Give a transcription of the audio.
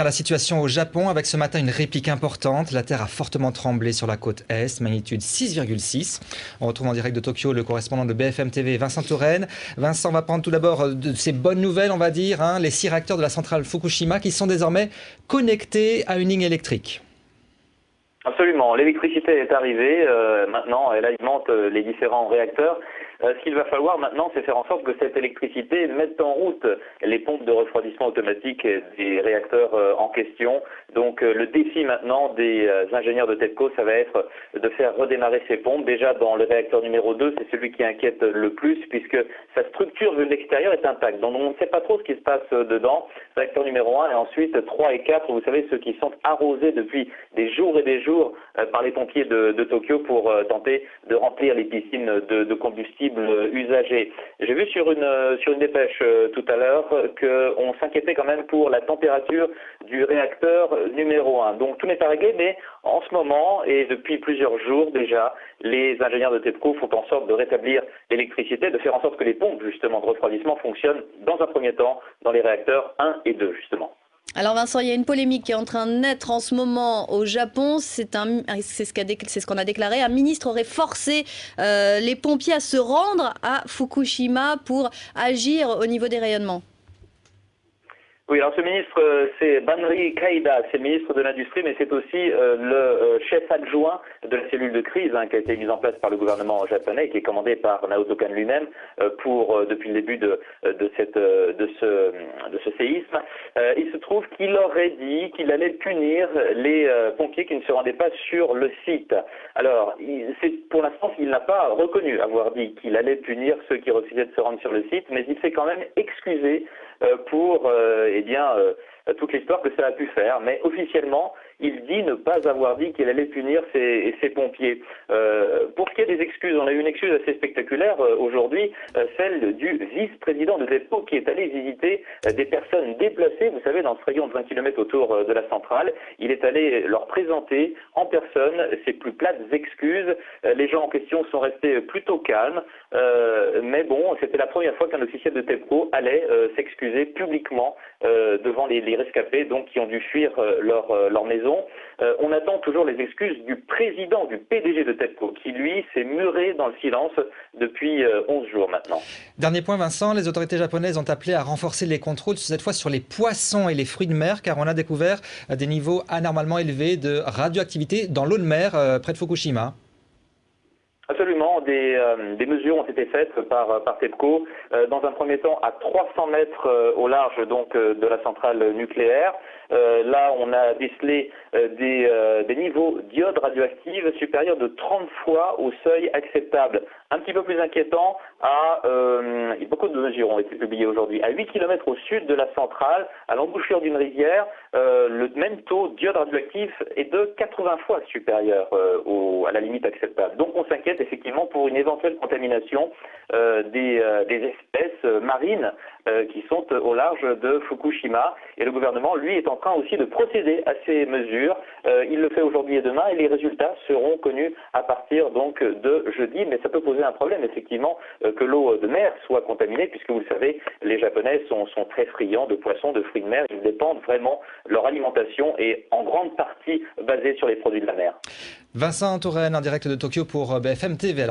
La situation au Japon avec ce matin une réplique importante. La terre a fortement tremblé sur la côte est, magnitude 6,6. On retrouve en direct de Tokyo le correspondant de BFM TV, Vincent Touraine. Vincent va prendre tout d'abord de ces bonnes nouvelles, on va dire, les 6 réacteurs de la centrale Fukushima qui sont désormais connectés à une ligne électrique. Absolument, l'électricité est arrivée, maintenant elle alimente les différents réacteurs. Ce qu'il va falloir maintenant, c'est faire en sorte que cette électricité mette en route les pompes de refroidissement automatique des réacteurs en question. Donc le défi maintenant des ingénieurs de TEPCO, ça va être de faire redémarrer ces pompes. Déjà dans le réacteur numéro 2, c'est celui qui inquiète le plus puisque sa structure de l'extérieur est intacte. Donc on ne sait pas trop ce qui se passe dedans. Réacteur numéro 1 et ensuite 3 et 4, vous savez, ceux qui sont arrosés depuis des jours et des jours par les pompiers de Tokyo pour tenter de remplir les piscines de combustible usagés. J'ai vu sur une dépêche tout à l'heure qu'on s'inquiétait quand même pour la température du réacteur numéro 1. Donc tout n'est pas réglé, mais en ce moment et depuis plusieurs jours déjà, les ingénieurs de TEPCO font en sorte de rétablir l'électricité, de faire en sorte que les pompes justement de refroidissement fonctionnent dans un premier temps dans les réacteurs 1 et 2 justement. Alors Vincent, il y a une polémique qui est en train de naître en ce moment au Japon. C'est ce qu'on a déclaré. Un ministre aurait forcé les pompiers à se rendre à Fukushima pour agir au niveau des rayonnements. Oui, alors ce ministre, c'est Banri Kaida, c'est le ministre de l'Industrie, mais c'est aussi le chef adjoint de la cellule de crise qui a été mise en place par le gouvernement japonais et qui est commandé par Naoto Kan lui-même depuis le début de ce séisme. Il se trouve qu'il aurait dit qu'il allait punir les pompiers qui ne se rendaient pas sur le site. Alors, pour l'instant, il n'a pas reconnu avoir dit qu'il allait punir ceux qui refusaient de se rendre sur le site, mais il s'est quand même excusé pour toute l'histoire que ça a pu faire, mais officiellement, il dit ne pas avoir dit qu'il allait punir ces pompiers. Pour ce qui est des excuses, on a eu une excuse assez spectaculaire aujourd'hui, celle du vice-président de TEPCO qui est allé visiter des personnes déplacées, vous savez, dans ce rayon de 20 km autour de la centrale. Il est allé leur présenter en personne ses plus plates excuses. Les gens en question sont restés plutôt calmes, mais bon, c'était la première fois qu'un officiel de TEPCO allait s'excuser publiquement devant les rescapés, donc qui ont dû fuir leur maison. On attend toujours les excuses du président, du PDG de TEPCO, qui lui s'est muré dans le silence depuis 11 jours maintenant. Dernier point Vincent, les autorités japonaises ont appelé à renforcer les contrôles, cette fois sur les poissons et les fruits de mer, car on a découvert des niveaux anormalement élevés de radioactivité dans l'eau de mer près de Fukushima. Absolument, des mesures ont été faites par TEPCO, dans un premier temps à 300 mètres au large donc de la centrale nucléaire. Là, on a décelé des niveaux d'iode radioactive supérieurs de 30 fois au seuil acceptable. Un petit peu plus inquiétant, beaucoup de mesures ont été publiées aujourd'hui. À 8 km au sud de la centrale, à l'embouchure d'une rivière, le même taux d'iode radioactif est de 80 fois supérieur à la limite acceptable. Donc on s'inquiète effectivement pour une éventuelle contamination des espèces marines qui sont au large de Fukushima. Et le gouvernement, lui, est en train aussi de procéder à ces mesures. Il le fait aujourd'hui et demain et les résultats seront connus à partir donc de jeudi. Mais ça peut poser un problème, effectivement, que l'eau de mer soit contaminée, puisque vous le savez, les Japonais sont très friands de poissons, de fruits de mer. Ils dépendent vraiment, leur alimentation est en grande partie basée sur les produits de la mer. Vincent Touraine en direct de Tokyo pour BFM TV.